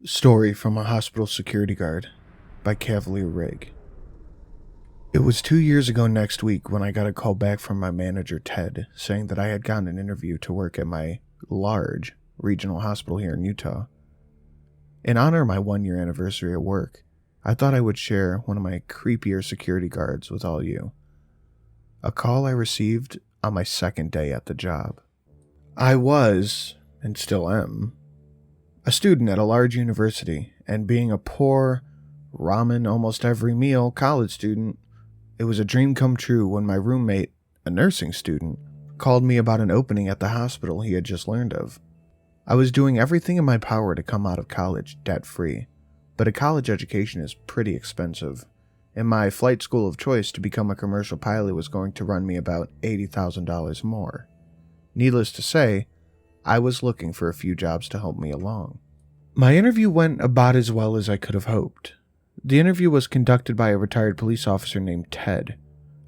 Story from a Hospital Security Guard by CavalierRigg. It was 2 years ago next week when I got a call back from my manager, Ted, saying that I had gotten an interview to work at my large regional hospital here in Utah. In honor of my 1-year anniversary at work, I thought I would share one of my creepier security guards with all you. A call I received on my second day at the job. I was, and still am, a student at a large university, and being a poor, ramen almost every meal college student, it was a dream come true when my roommate, a nursing student, called me about an opening at the hospital he had just learned of. I was doing everything in my power to come out of college debt-free, but a college education is pretty expensive, and my flight school of choice to become a commercial pilot was going to run me about $80,000 more. Needless to say, I was looking for a few jobs to help me along. My interview went about as well as I could have hoped. The interview was conducted by a retired police officer named Ted,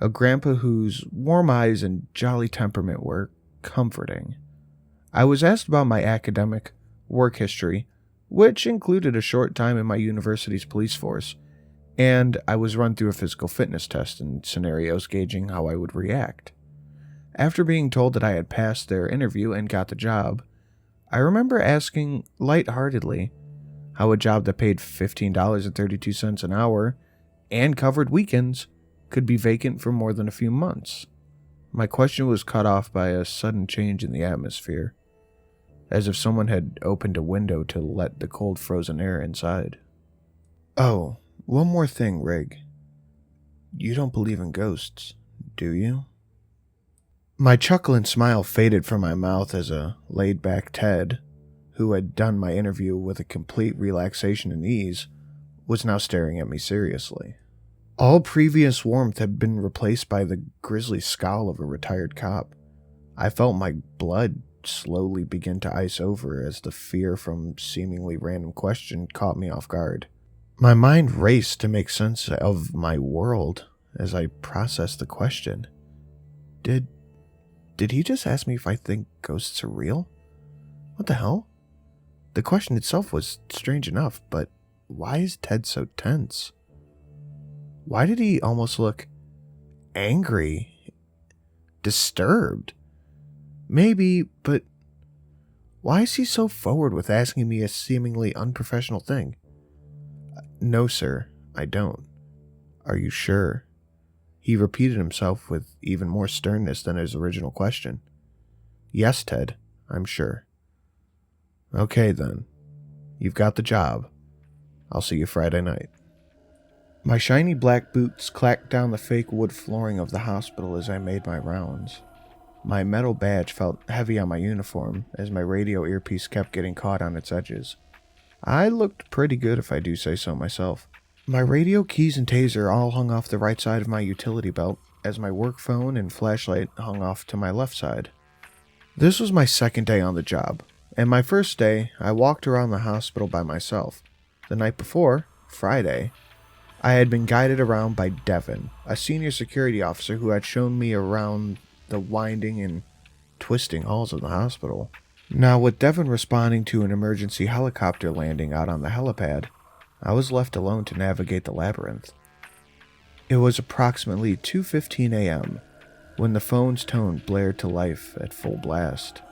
a grandpa whose warm eyes and jolly temperament were comforting. I was asked about my academic work history, which included a short time in my university's police force, and I was run through a physical fitness test and scenarios gauging how I would react. After being told that I had passed their interview and got the job, I remember asking lightheartedly how a job that paid $15.32 an hour and covered weekends could be vacant for more than a few months. My question was cut off by a sudden change in the atmosphere, as if someone had opened a window to let the cold frozen air inside. Oh, one more thing, Rigg. You don't believe in ghosts, do you? My chuckle and smile faded from my mouth as a laid-back Ted, who had done my interview with a complete relaxation and ease, was now staring at me seriously. All previous warmth had been replaced by the grisly scowl of a retired cop. I felt my blood slowly begin to ice over as the fear from seemingly random question caught me off guard. My mind raced to make sense of my world as I processed the question. Did he just ask me if I think ghosts are real? What the hell? The question itself was strange enough, but why is Ted so tense? Why did he almost look angry? Disturbed? Maybe, but why is he so forward with asking me a seemingly unprofessional thing? No, sir, I don't. Are you sure? He repeated himself with even more sternness than his original question. Yes, Ted, I'm sure. Okay, then. You've got the job. I'll see you Friday night. My shiny black boots clacked down the fake wood flooring of the hospital as I made my rounds. My metal badge felt heavy on my uniform as my radio earpiece kept getting caught on its edges. I looked pretty good if I do say so myself. My radio, keys, and taser all hung off the right side of my utility belt, as my work phone and flashlight hung off to my left side. This was my second day on the job, and my first day, I walked around the hospital by myself. The night before, Friday, I had been guided around by Devin, a senior security officer who had shown me around the winding and twisting halls of the hospital. Now, with Devin responding to an emergency helicopter landing out on the helipad, I was left alone to navigate the labyrinth. It was approximately 2:15 a.m. when the phone's tone blared to life at full blast.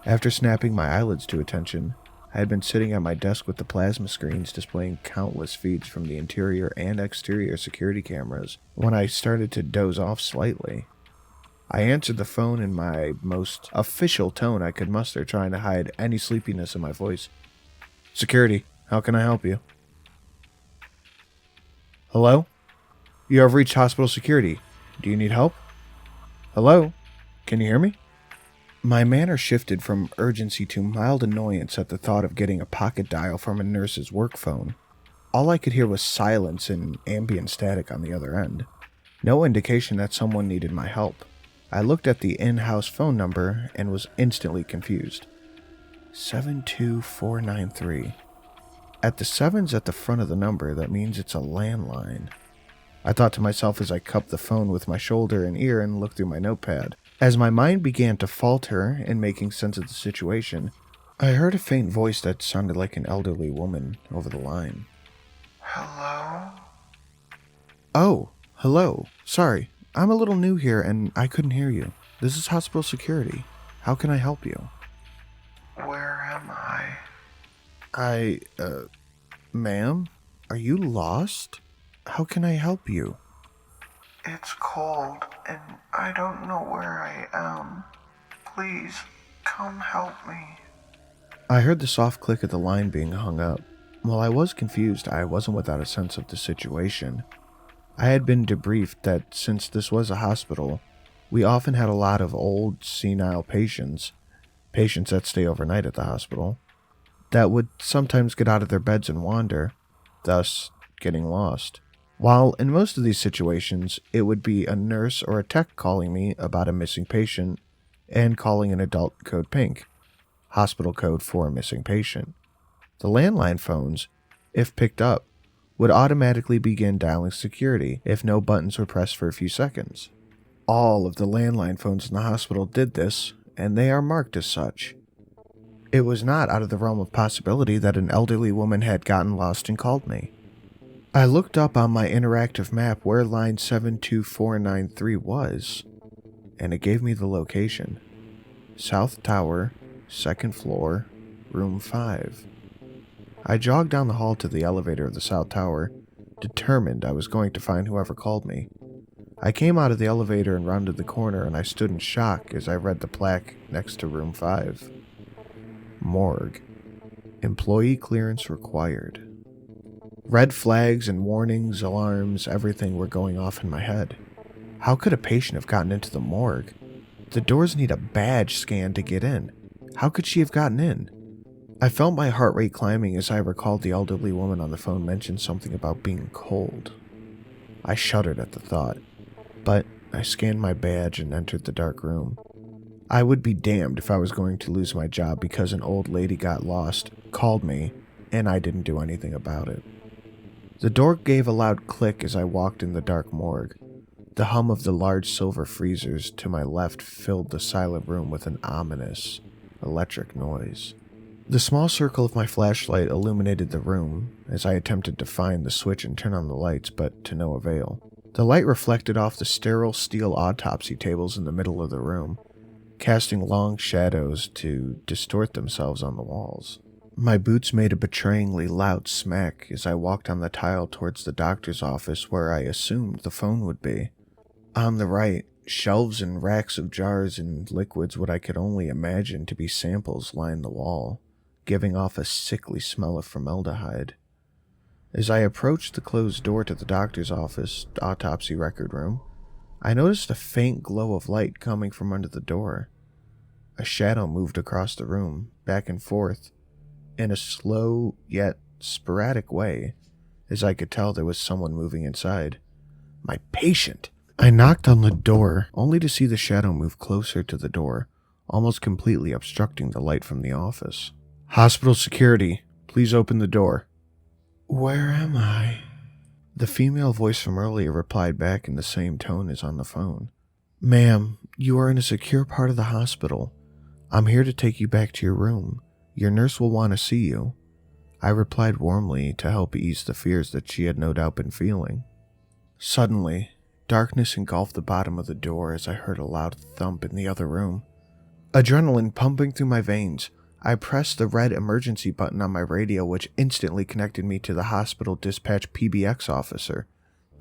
After snapping my eyelids to attention, I had been sitting at my desk with the plasma screens displaying countless feeds from the interior and exterior security cameras when I started to doze off slightly. I answered the phone in my most official tone I could muster, trying to hide any sleepiness in my voice. Security, how can I help you? Hello? You have reached hospital security. Do you need help? Hello? Can you hear me? My manner shifted from urgency to mild annoyance at the thought of getting a pocket dial from a nurse's work phone. All I could hear was silence and ambient static on the other end. No indication that someone needed my help. I looked at the in-house phone number and was instantly confused. 72493. At the sevens at the front of the number, that means it's a landline. I thought to myself as I cupped the phone with my shoulder and ear and looked through my notepad. As my mind began to falter in making sense of the situation, I heard a faint voice that sounded like an elderly woman over the line. Hello? Oh, hello. Sorry, I'm a little new here and I couldn't hear you. This is hospital security. How can I help you? Where am I? Ma'am? Are you lost? How can I help you? It's cold and I don't know where I am. Please, come help me. I heard the soft click of the line being hung up. While I was confused, I wasn't without a sense of the situation. I had been debriefed that since this was a hospital, we often had a lot of old, senile patients that stay overnight at the hospital, that would sometimes get out of their beds and wander, thus getting lost. While in most of these situations, it would be a nurse or a tech calling me about a missing patient and calling an adult code pink, hospital code for a missing patient. The landline phones, if picked up, would automatically begin dialing security if no buttons were pressed for a few seconds. All of the landline phones in the hospital did this, and they are marked as such. It was not out of the realm of possibility that an elderly woman had gotten lost and called me. I looked up on my interactive map where line 72493 was, and it gave me the location. South Tower, 2nd floor, room 5. I jogged down the hall to the elevator of the South Tower, determined I was going to find whoever called me. I came out of the elevator and rounded the corner, and I stood in shock as I read the plaque next to room 5. Morgue. Employee clearance required. Red flags and warnings, alarms, everything were going off in my head. How could a patient have gotten into the morgue? The doors need a badge scan to get in. How could she have gotten in? I felt my heart rate climbing as I recalled the elderly woman on the phone mentioned something about being cold. I shuddered at the thought, but I scanned my badge and entered the dark room. I would be damned if I was going to lose my job because an old lady got lost, called me, and I didn't do anything about it. The door gave a loud click as I walked in the dark morgue. The hum of the large silver freezers to my left filled the silent room with an ominous, electric noise. The small circle of my flashlight illuminated the room as I attempted to find the switch and turn on the lights, but to no avail. The light reflected off the sterile steel autopsy tables in the middle of the room, casting long shadows to distort themselves on the walls. My boots made a betrayingly loud smack as I walked on the tile towards the doctor's office where I assumed the phone would be. On the right, shelves and racks of jars and liquids what I could only imagine to be samples lined the wall, giving off a sickly smell of formaldehyde. As I approached the closed door to the doctor's office, autopsy record room, I noticed a faint glow of light coming from under the door. A shadow moved across the room, back and forth, in a slow yet sporadic way, as I could tell there was someone moving inside. My patient! I knocked on the door, only to see the shadow move closer to the door, almost completely obstructing the light from the office. Hospital security, please open the door. Where am I? The female voice from earlier replied back in the same tone as on the phone. Ma'am, you are in a secure part of the hospital. I'm here to take you back to your room. Your nurse will want to see you. I replied warmly to help ease the fears that she had no doubt been feeling. Suddenly, darkness engulfed the bottom of the door as I heard a loud thump in the other room. Adrenaline pumping through my veins, I pressed the red emergency button on my radio, which instantly connected me to the hospital dispatch PBX officer,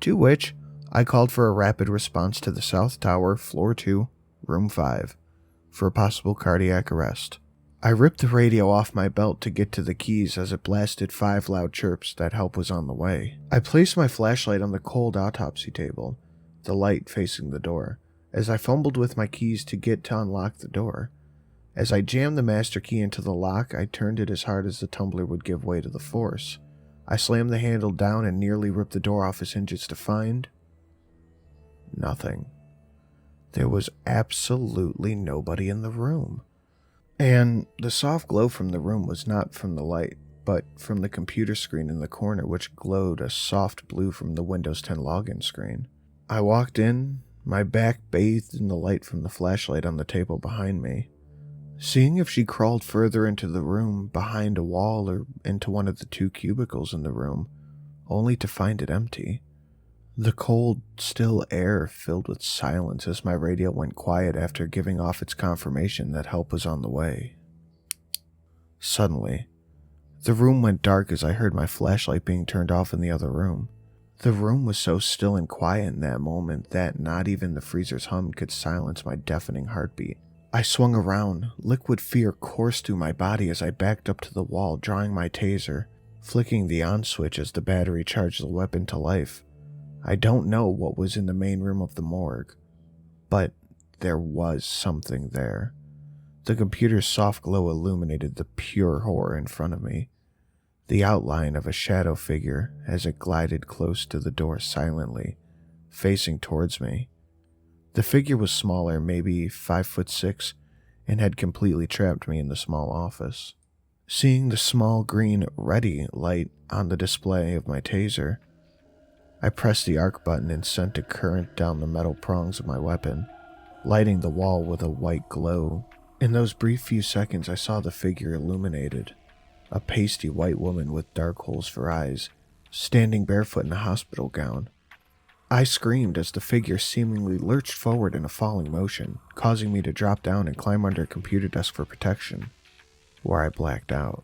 to which I called for a rapid response to the South Tower, floor 2, room 5, for a possible cardiac arrest. I ripped the radio off my belt to get to the keys as it blasted 5 loud chirps that help was on the way. I placed my flashlight on the cold autopsy table, the light facing the door, as I fumbled with my keys to get to unlock the door. As I jammed the master key into the lock, I turned it as hard as the tumbler would give way to the force. I slammed the handle down and nearly ripped the door off its hinges to find nothing. There was absolutely nobody in the room. And the soft glow from the room was not from the light, but from the computer screen in the corner, which glowed a soft blue from the Windows 10 login screen. I walked in, my back bathed in the light from the flashlight on the table behind me. seeing if she crawled further into the room, behind a wall, or into one of the 2 cubicles in the room, only to find it empty. The cold, still air filled with silence as my radio went quiet after giving off its confirmation that help was on the way. Suddenly, the room went dark as I heard my flashlight being turned off in the other room. The room was so still and quiet in that moment that not even the freezer's hum could silence my deafening heartbeat. I swung around, liquid fear coursed through my body as I backed up to the wall, drawing my taser, flicking the on switch as the battery charged the weapon to life. I don't know what was in the main room of the morgue, but there was something there. The computer's soft glow illuminated the pure horror in front of me. The outline of a shadow figure as it glided close to the door silently, facing towards me. The figure was smaller, maybe 5'6", and had completely trapped me in the small office. Seeing the small green ready light on the display of my taser, I pressed the arc button and sent a current down the metal prongs of my weapon, lighting the wall with a white glow. In those brief few seconds, I saw the figure illuminated. A pasty white woman with dark holes for eyes, standing barefoot in a hospital gown. I screamed as the figure seemingly lurched forward in a falling motion, causing me to drop down and climb under a computer desk for protection, where I blacked out.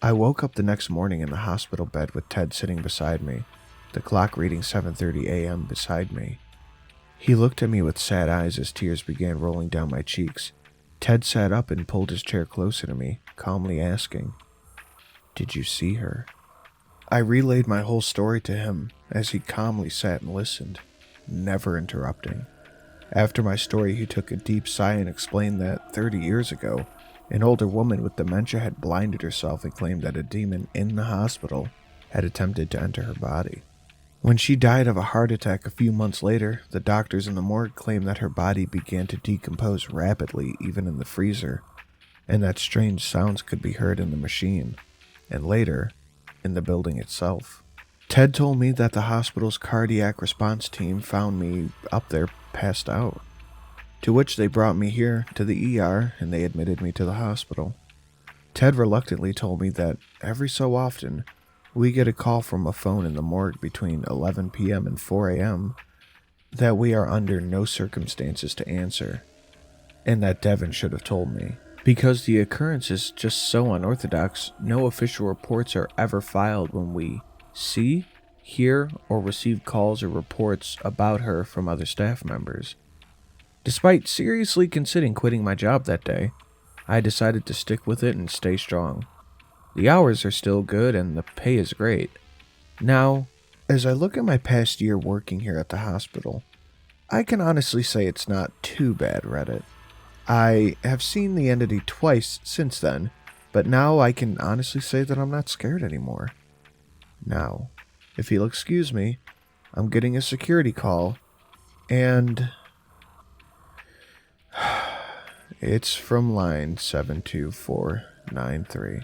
I woke up the next morning in the hospital bed with Ted sitting beside me, the clock reading 7:30 a.m. beside me. He looked at me with sad eyes as tears began rolling down my cheeks. Ted sat up and pulled his chair closer to me, calmly asking, "Did you see her?" I relayed my whole story to him as he calmly sat and listened, never interrupting. After my story, he took a deep sigh and explained that 30 years ago, an older woman with dementia had blinded herself and claimed that a demon in the hospital had attempted to enter her body. When she died of a heart attack a few months later, the doctors in the morgue claimed that her body began to decompose rapidly even in the freezer, and that strange sounds could be heard in the machine, and later, in the building itself. Ted told me that the hospital's cardiac response team found me up there passed out, to which they brought me here to the ER and they admitted me to the hospital. Ted reluctantly told me that every so often, we get a call from a phone in the morgue between 11 p.m. and 4 a.m. that we are under no circumstances to answer, and that Devin should have told me. Because the occurrence is just so unorthodox, no official reports are ever filed when we see, hear, or receive calls or reports about her from other staff members. Despite seriously considering quitting my job that day, I decided to stick with it and stay strong. The hours are still good and the pay is great. Now, as I look at my past year working here at the hospital, I can honestly say it's not too bad, Reddit. I have seen the entity twice since then, but now I can honestly say that I'm not scared anymore. Now, if you'll excuse me, I'm getting a security call, and it's from line 72493.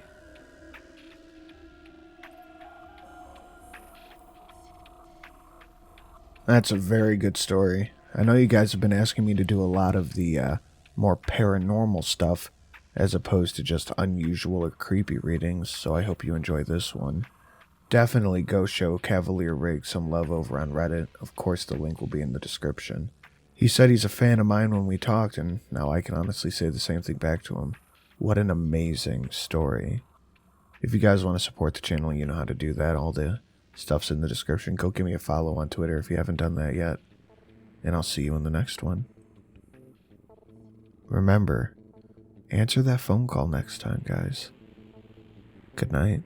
That's a very good story. I know you guys have been asking me to do a lot of the more paranormal stuff as opposed to just unusual or creepy readings, so I hope you enjoy this one. Definitely go show CavalierRigg some love over on Reddit. Of course, the link will be in the description. He said he's a fan of mine when we talked, and now I can honestly say the same thing back to him. What an amazing story. If you guys want to support the channel, you know how to do that. All the stuff's in the description. Go give me a follow on Twitter if you haven't done that yet. And I'll see you in the next one. Remember, answer that phone call next time, guys. Good night.